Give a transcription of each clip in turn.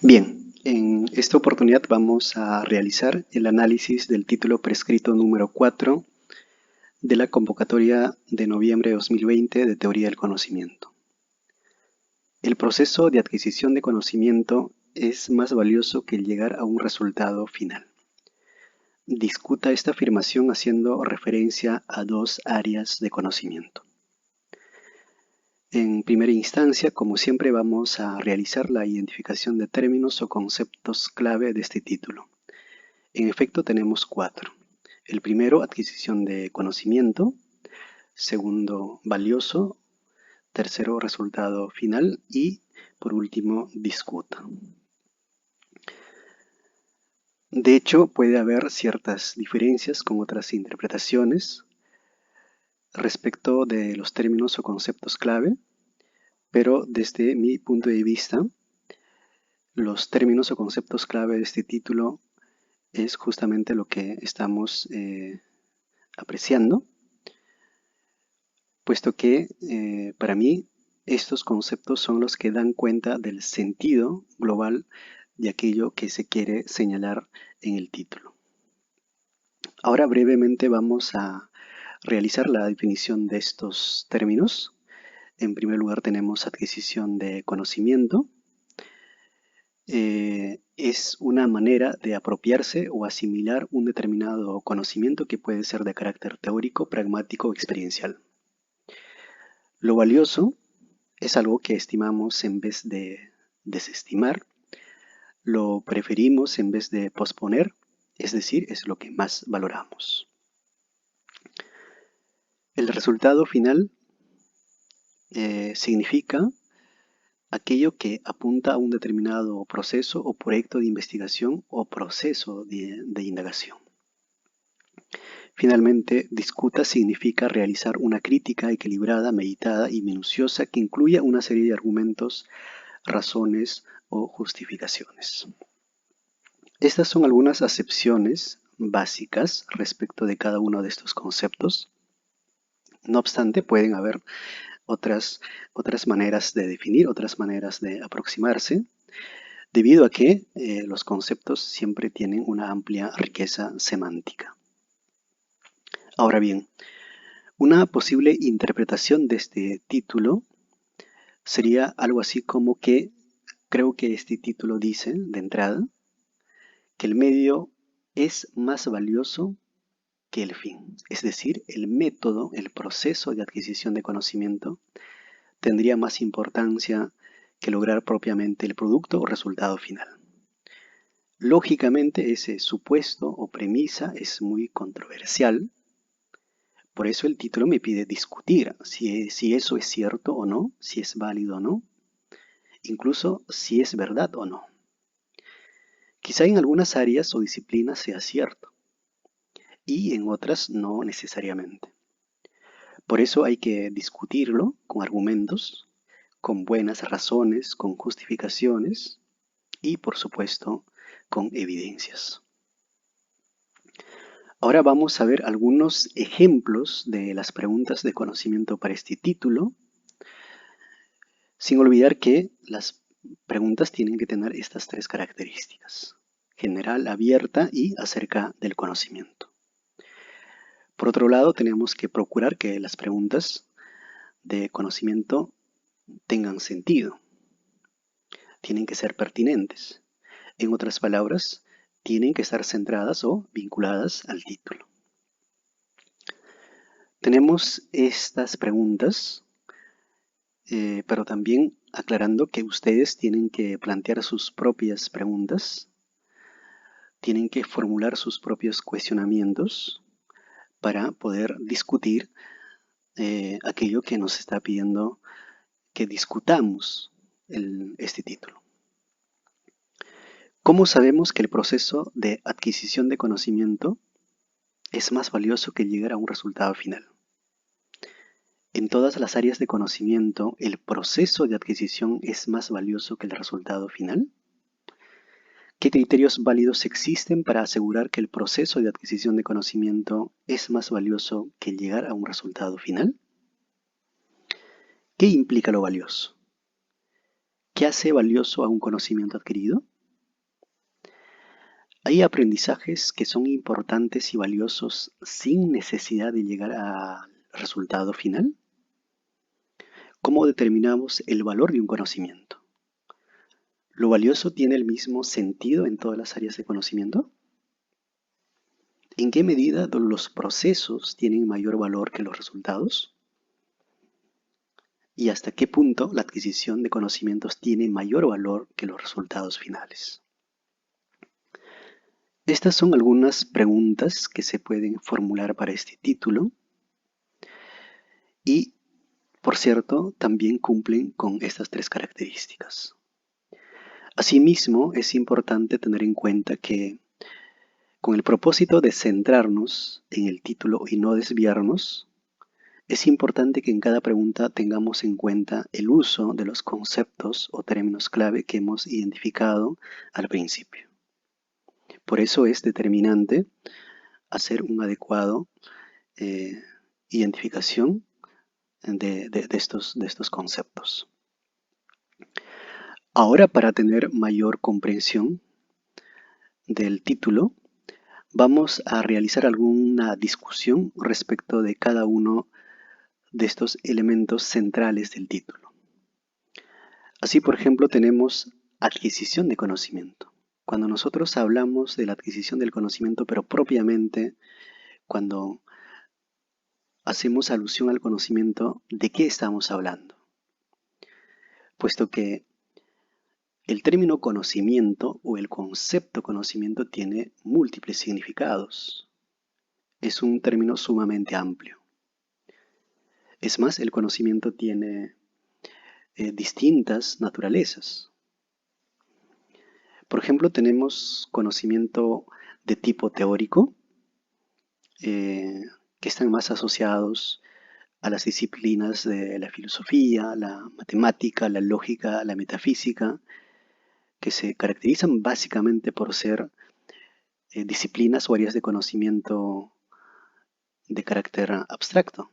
Bien, en esta oportunidad vamos a realizar el análisis del título prescrito número 4 de la convocatoria de noviembre de 2020 de Teoría del Conocimiento. El proceso de adquisición de conocimiento es más valioso que el llegar a un resultado final. Discuta esta afirmación haciendo referencia a dos áreas de conocimiento. En primera instancia, como siempre, vamos a realizar la identificación de términos o conceptos clave de este título. En efecto, tenemos 4. El primero, adquisición de conocimiento. Segundo, valioso. Tercero, resultado final. Y, por último, discuta. De hecho, puede haber ciertas diferencias con otras interpretaciones respecto de los términos o conceptos clave, pero desde mi punto de vista, los términos o conceptos clave de este título es justamente lo que estamos apreciando, puesto que para mí estos conceptos son los que dan cuenta del sentido global de aquello que se quiere señalar en el título. Ahora brevemente vamos a realizar la definición de estos términos. En primer lugar tenemos adquisición de conocimiento. Es una manera de apropiarse o asimilar un determinado conocimiento que puede ser de carácter teórico, pragmático o experiencial. Lo valioso es algo que estimamos en vez de desestimar, lo preferimos en vez de posponer, es decir, es lo que más valoramos. El resultado final significa aquello que apunta a un determinado proceso o proyecto de investigación o proceso de indagación. Finalmente, discuta significa realizar una crítica equilibrada, meditada y minuciosa que incluya una serie de argumentos, razones o justificaciones. Estas son algunas acepciones básicas respecto de cada uno de estos conceptos. No obstante, pueden haber otras maneras de definir, otras maneras de aproximarse, debido a que los conceptos siempre tienen una amplia riqueza semántica. Ahora bien, una posible interpretación de este título sería algo así como que creo que este título dice, de entrada, que el medio es más valioso que el fin. Es decir, el método, el proceso de adquisición de conocimiento tendría más importancia que lograr propiamente el producto o resultado final. Lógicamente, ese supuesto o premisa es muy controversial. Por eso el título me pide discutir si eso es cierto o no, si es válido o no, incluso si es verdad o no. Quizá en algunas áreas o disciplinas sea cierto y en otras no necesariamente. Por eso hay que discutirlo con argumentos, con buenas razones, con justificaciones y, por supuesto, con evidencias. Ahora vamos a ver algunos ejemplos de las preguntas de conocimiento para este título, sin olvidar que las preguntas tienen que tener estas tres características: general, abierta y acerca del conocimiento. Por otro lado, tenemos que procurar que las preguntas de conocimiento tengan sentido, tienen que ser pertinentes. En otras palabras, tienen que estar centradas o vinculadas al título. Tenemos estas preguntas, pero también aclarando que ustedes tienen que plantear sus propias preguntas, tienen que formular sus propios cuestionamientos para poder discutir aquello que nos está pidiendo que discutamos este título. ¿Cómo sabemos que el proceso de adquisición de conocimiento es más valioso que llegar a un resultado final? En todas las áreas de conocimiento, ¿el proceso de adquisición es más valioso que el resultado final? ¿Qué criterios válidos existen para asegurar que el proceso de adquisición de conocimiento es más valioso que llegar a un resultado final? ¿Qué implica lo valioso? ¿Qué hace valioso a un conocimiento adquirido? Hay aprendizajes que son importantes y valiosos sin necesidad de llegar al resultado final. ¿Cómo determinamos el valor de un conocimiento? ¿Lo valioso tiene el mismo sentido en todas las áreas de conocimiento? ¿En qué medida los procesos tienen mayor valor que los resultados? ¿Y hasta qué punto la adquisición de conocimientos tiene mayor valor que los resultados finales? Estas son algunas preguntas que se pueden formular para este título y, por cierto, también cumplen con estas tres características. Asimismo, es importante tener en cuenta que, con el propósito de centrarnos en el título y no desviarnos, es importante que en cada pregunta tengamos en cuenta el uso de los conceptos o términos clave que hemos identificado al principio. Por eso es determinante hacer un adecuado identificación de estos conceptos. Ahora, para tener mayor comprensión del título, vamos a realizar alguna discusión respecto de cada uno de estos elementos centrales del título. Así, por ejemplo, tenemos adquisición de conocimiento. Cuando nosotros hablamos de la adquisición del conocimiento, pero propiamente cuando hacemos alusión al conocimiento, ¿de qué estamos hablando? Puesto que el término conocimiento o el concepto conocimiento tiene múltiples significados. Es un término sumamente amplio. Es más, el conocimiento tiene distintas naturalezas. Por ejemplo, tenemos conocimiento de tipo teórico, que están más asociados a las disciplinas de la filosofía, la matemática, la lógica, la metafísica, que se caracterizan básicamente por ser disciplinas o áreas de conocimiento de carácter abstracto.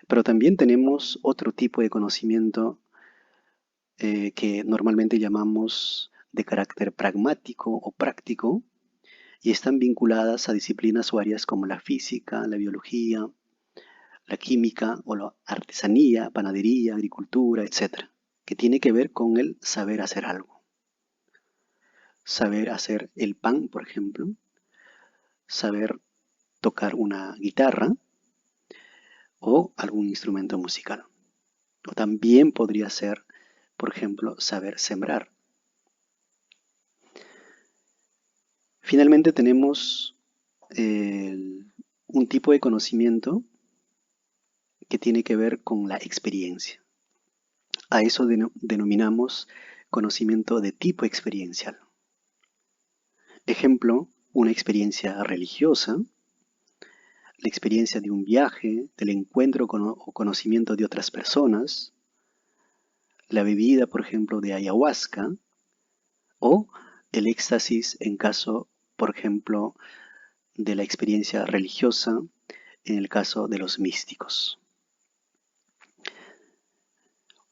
Pero también tenemos otro tipo de conocimiento que normalmente llamamos de carácter pragmático o práctico y están vinculadas a disciplinas o áreas como la física, la biología, la química o la artesanía, panadería, agricultura, etc., que tiene que ver con el saber hacer algo. Saber hacer el pan, por ejemplo, saber tocar una guitarra o algún instrumento musical. O también podría ser, por ejemplo, saber sembrar. Finalmente tenemos un tipo de conocimiento que tiene que ver con la experiencia. A eso denominamos conocimiento de tipo experiencial. Ejemplo, una experiencia religiosa, la experiencia de un viaje, del encuentro o conocimiento de otras personas, la bebida, por ejemplo, de ayahuasca, o el éxtasis en caso, por ejemplo, de la experiencia religiosa, en el caso de los místicos.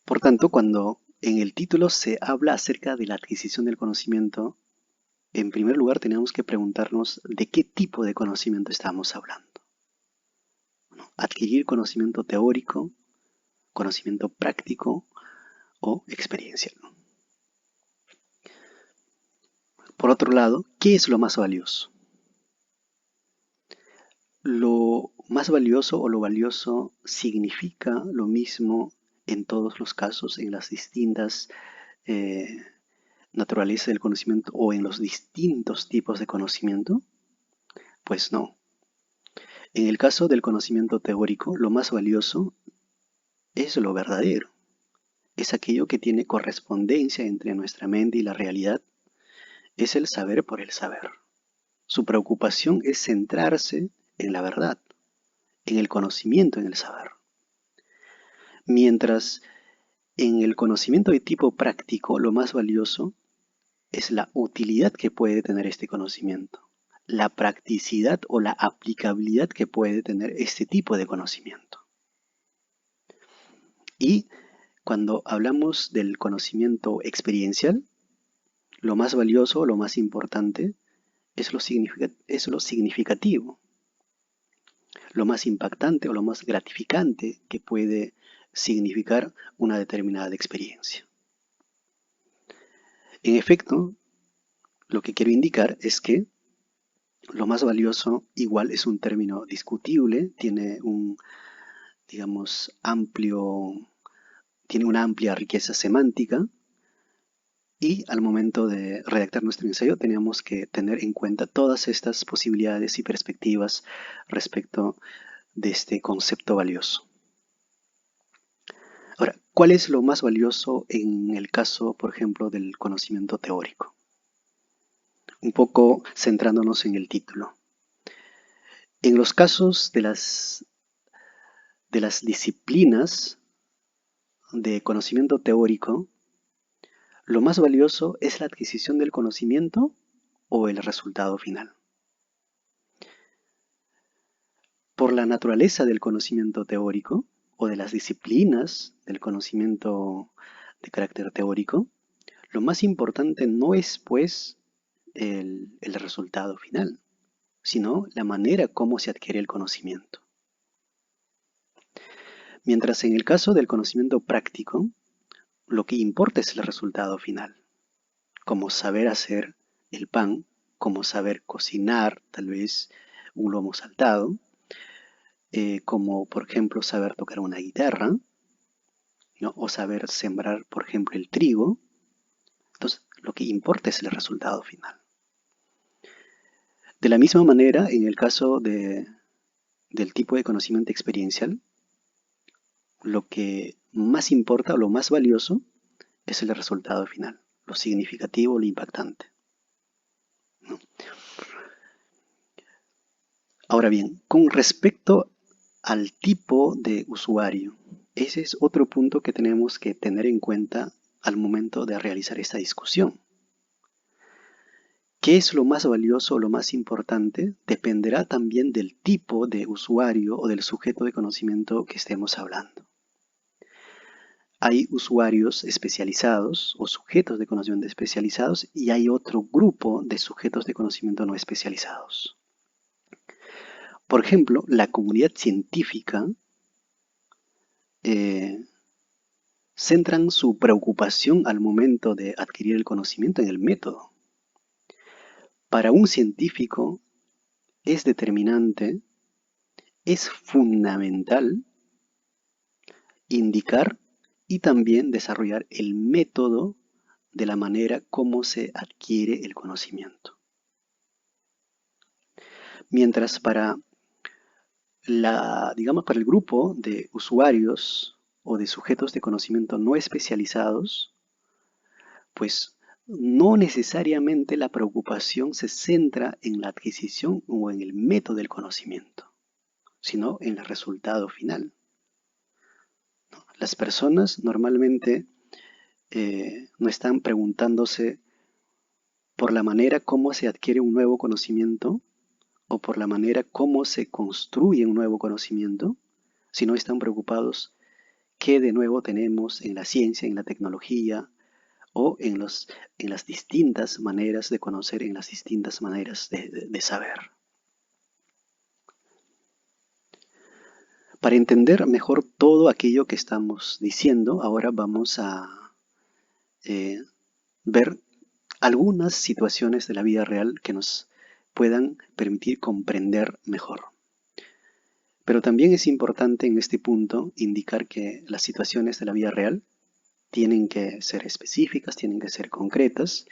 Por tanto, cuando en el título se habla acerca de la adquisición del conocimiento, en primer lugar tenemos que preguntarnos de qué tipo de conocimiento estamos hablando. Adquirir conocimiento teórico, conocimiento práctico o experiencial. Por otro lado, ¿qué es lo más valioso? Lo más valioso o lo valioso significa lo mismo en todos los casos, en las distintas naturalezas del conocimiento o en los distintos tipos de conocimiento. Pues no. En el caso del conocimiento teórico, lo más valioso es lo verdadero. Es aquello que tiene correspondencia entre nuestra mente y la realidad. Es el saber por el saber. Su preocupación es centrarse en la verdad, en el conocimiento, en el saber. Mientras en el conocimiento de tipo práctico, lo más valioso es la utilidad que puede tener este conocimiento, la practicidad o la aplicabilidad que puede tener este tipo de conocimiento. Y cuando hablamos del conocimiento experiencial, Lo más valioso, lo más importante, es lo significativo, lo más impactante o lo más gratificante que puede significar una determinada experiencia. En efecto, lo que quiero indicar es que lo más valioso igual es un término discutible, tiene digamos, tiene una amplia riqueza semántica y al momento de redactar nuestro ensayo tenemos que tener en cuenta todas estas posibilidades y perspectivas respecto de este concepto valioso. Ahora, ¿cuál es lo más valioso en el caso, por ejemplo, del conocimiento teórico? Un poco centrándonos en el título. En los casos de las disciplinas de conocimiento teórico, ¿lo más valioso es la adquisición del conocimiento o el resultado final? Por la naturaleza del conocimiento teórico o de las disciplinas del conocimiento de carácter teórico, lo más importante no es, pues, el resultado final, sino la manera como se adquiere el conocimiento. Mientras en el caso del conocimiento práctico, lo que importa es el resultado final, como saber hacer el pan, como saber cocinar, tal vez un lomo saltado, como por ejemplo saber tocar una guitarra, ¿no? O saber sembrar, por ejemplo, el trigo. Entonces, lo que importa es el resultado final. De la misma manera, en el caso del tipo de conocimiento experiencial, lo que más importa o lo más valioso es el resultado final, lo significativo, lo impactante, ¿no? Ahora bien, con respecto al tipo de usuario, ese es otro punto que tenemos que tener en cuenta al momento de realizar esta discusión. ¿Qué es lo más valioso o lo más importante? Dependerá también del tipo de usuario o del sujeto de conocimiento que estemos hablando. Hay usuarios especializados o sujetos de conocimiento especializados y hay otro grupo de sujetos de conocimiento no especializados. Por ejemplo, la comunidad científica centran su preocupación al momento de adquirir el conocimiento en el método. Para un científico es determinante, es fundamental indicar y también desarrollar el método de la manera como se adquiere el conocimiento. Mientras digamos, para el grupo de usuarios o de sujetos de conocimiento no especializados, pues no necesariamente la preocupación se centra en la adquisición o en el método del conocimiento, sino en el resultado final. Las personas normalmente no están preguntándose por la manera como se adquiere un nuevo conocimiento o por la manera como se construye un nuevo conocimiento, sino están preocupados qué de nuevo tenemos en la ciencia, en la tecnología o en las distintas maneras de conocer, en las distintas maneras de saber. Para entender mejor todo aquello que estamos diciendo, ahora vamos a ver algunas situaciones de la vida real que nos puedan permitir comprender mejor. Pero también es importante en este punto indicar que las situaciones de la vida real tienen que ser específicas, tienen que ser concretas,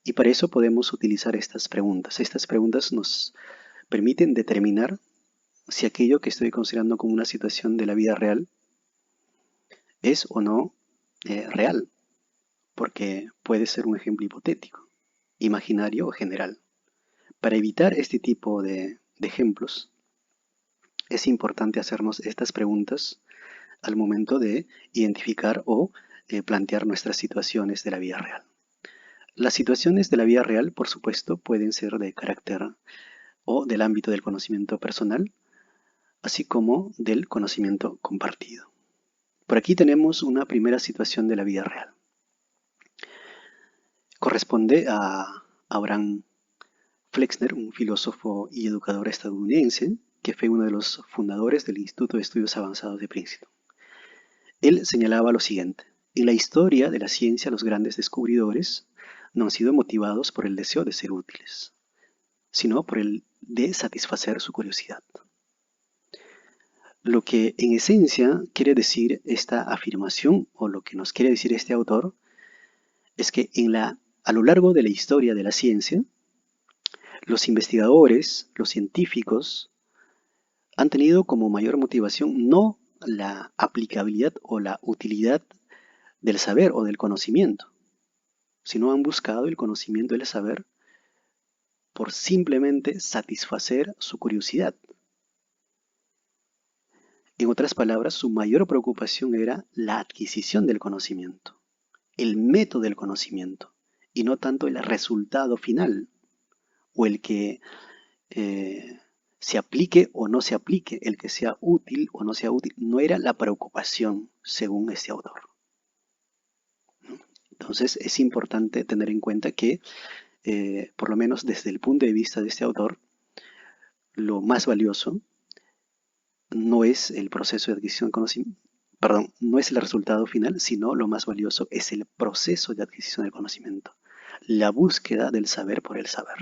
y para eso podemos utilizar estas preguntas. Estas preguntas nos permiten determinar si aquello que estoy considerando como una situación de la vida real es o no real, porque puede ser un ejemplo hipotético, imaginario o general. Para evitar este tipo de ejemplos, es importante hacernos estas preguntas al momento de identificar o plantear nuestras situaciones de la vida real. Las situaciones de la vida real, por supuesto, pueden ser de carácter o del ámbito del conocimiento personal, así como del conocimiento compartido. Por aquí tenemos una primera situación de la vida real. corresponde a Abraham Flexner, un filósofo y educador estadounidense que fue uno de los fundadores del Instituto de Estudios Avanzados de Princeton. Él señalaba lo siguiente: en la historia de la ciencia los grandes descubridores no han sido motivados por el deseo de ser útiles, sino por el de satisfacer su curiosidad. Lo que en esencia quiere decir esta afirmación, o lo que nos quiere decir este autor, es que a lo largo de la historia de la ciencia, los investigadores, los científicos, han tenido como mayor motivación no la aplicabilidad o la utilidad del saber o del conocimiento, sino han buscado el conocimiento y el saber por simplemente satisfacer su curiosidad. En otras palabras, su mayor preocupación era la adquisición del conocimiento, el método del conocimiento, y no tanto el resultado final, o el que se aplique o no se aplique, el que sea útil o no sea útil, no era la preocupación según este autor. Entonces es importante tener en cuenta que, por lo menos desde el punto de vista de este autor, lo más valioso no es el proceso de adquisición de conocimiento, perdón, no es el resultado final, sino lo más valioso es el proceso de adquisición del conocimiento, la búsqueda del saber por el saber.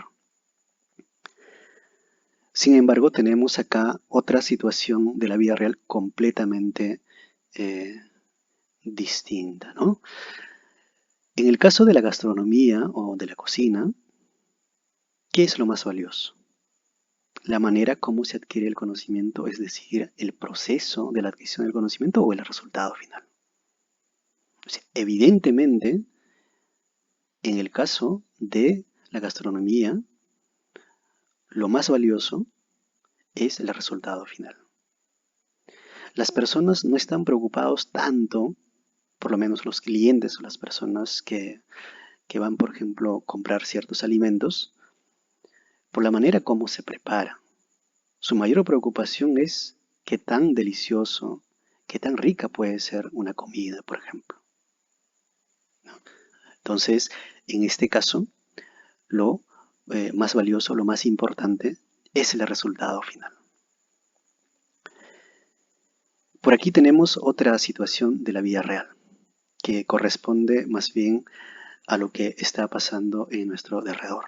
Sin embargo, tenemos acá otra situación de la vida real completamente distinta, ¿no? En el caso de la gastronomía o de la cocina, ¿qué es lo más valioso? La manera como se adquiere el conocimiento, es decir, el proceso de la adquisición del conocimiento, o el resultado final. O sea, evidentemente, en el caso de la gastronomía, lo más valioso es el resultado final. Las personas no están preocupados tanto, por lo menos los clientes o las personas que van, por ejemplo, a comprar ciertos alimentos, por la manera como se prepara. Su mayor preocupación es qué tan delicioso, qué tan rica puede ser una comida, por ejemplo, ¿no? Entonces, en este caso, lo más valioso, lo más importante, es el resultado final. Por aquí tenemos otra situación de la vida real, que corresponde más bien a lo que está pasando en nuestro alrededor.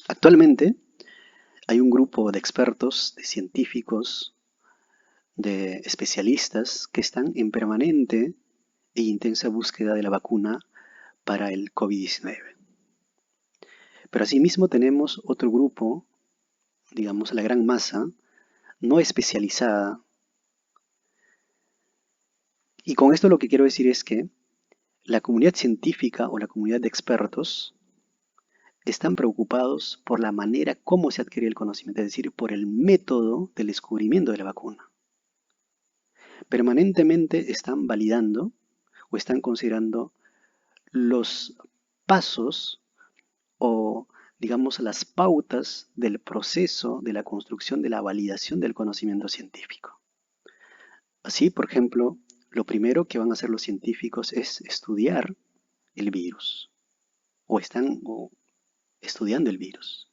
Actualmente hay un grupo de expertos, de científicos, de especialistas que están en permanente e intensa búsqueda de la vacuna para el COVID-19. Pero asimismo tenemos otro grupo, digamos la gran masa, no especializada. Y con esto lo que quiero decir es que la comunidad científica o la comunidad de expertos están preocupados por la manera como se adquiere el conocimiento, es decir, por el método del descubrimiento de la vacuna. Permanentemente están validando o están considerando los pasos o, digamos, las pautas del proceso de la construcción de la validación del conocimiento científico. Así, por ejemplo, lo primero que van a hacer los científicos es estudiar el virus, o están estudiando el virus.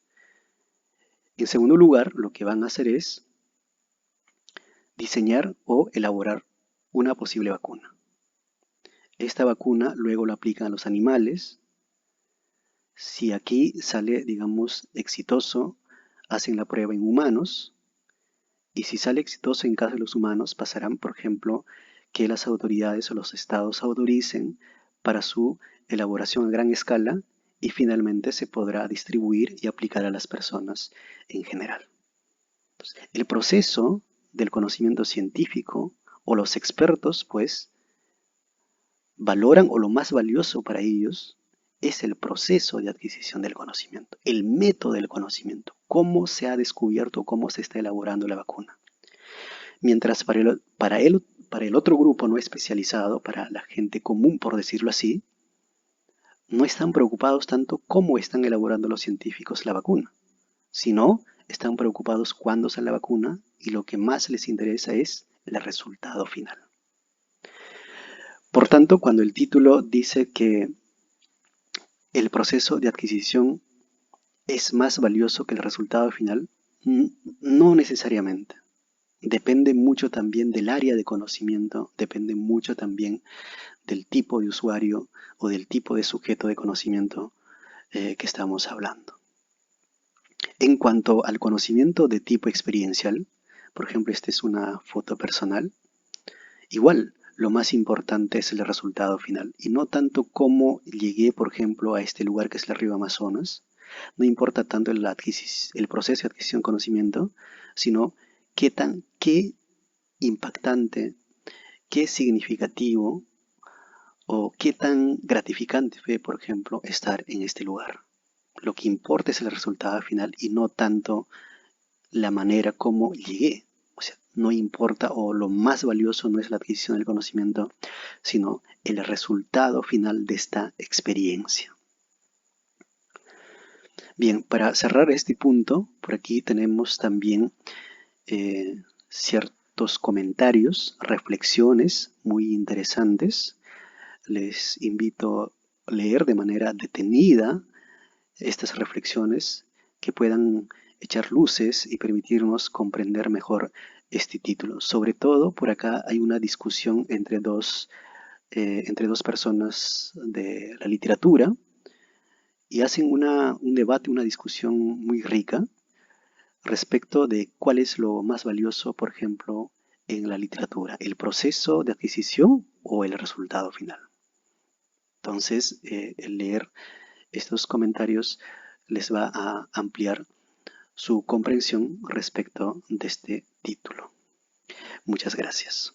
En segundo lugar, lo que van a hacer es diseñar o elaborar una posible vacuna. Esta vacuna luego la aplican a los animales. Si aquí sale, digamos, exitoso, hacen la prueba en humanos. Y si sale exitoso en caso de los humanos, pasarán, por ejemplo, que las autoridades o los estados autoricen para su elaboración a gran escala, y finalmente se podrá distribuir y aplicar a las personas en general. Entonces, el proceso del conocimiento científico, o los expertos, pues, valoran, o lo más valioso para ellos es el proceso de adquisición del conocimiento, el método del conocimiento, cómo se ha descubierto, cómo se está elaborando la vacuna. Mientras para el otro grupo no especializado, para la gente común, por decirlo así, no están preocupados tanto cómo están elaborando los científicos la vacuna, sino están preocupados cuándo sale la vacuna, y lo que más les interesa es el resultado final. Por tanto, cuando el título dice que ¿El proceso de adquisición es más valioso que el resultado final? No necesariamente. Depende mucho también del área de conocimiento, depende mucho también del tipo de usuario o del tipo de sujeto de conocimiento que estamos hablando. En cuanto al conocimiento de tipo experiencial, por ejemplo, esta es una foto personal, igual lo más importante es el resultado final y no tanto cómo llegué, por ejemplo, a este lugar que es el río Amazonas. No importa tanto el proceso de adquisición de conocimiento, sino qué impactante, qué significativo o qué tan gratificante fue, por ejemplo, estar en este lugar. Lo que importa es el resultado final y no tanto la manera como llegué. O sea, no importa o lo más valioso no es la adquisición del conocimiento, sino el resultado final de esta experiencia. Bien, para cerrar este punto, por aquí tenemos también ciertos comentarios, reflexiones muy interesantes. Les invito a leer de manera detenida estas reflexiones que puedan echar luces y permitirnos comprender mejor este título. Sobre todo, por acá hay una discusión entre dos personas de la literatura y hacen un debate, una discusión muy rica respecto de cuál es lo más valioso, por ejemplo, en la literatura, el proceso de adquisición o el resultado final. Entonces, el leer estos comentarios les va a ampliar su comprensión respecto de este título. Muchas gracias.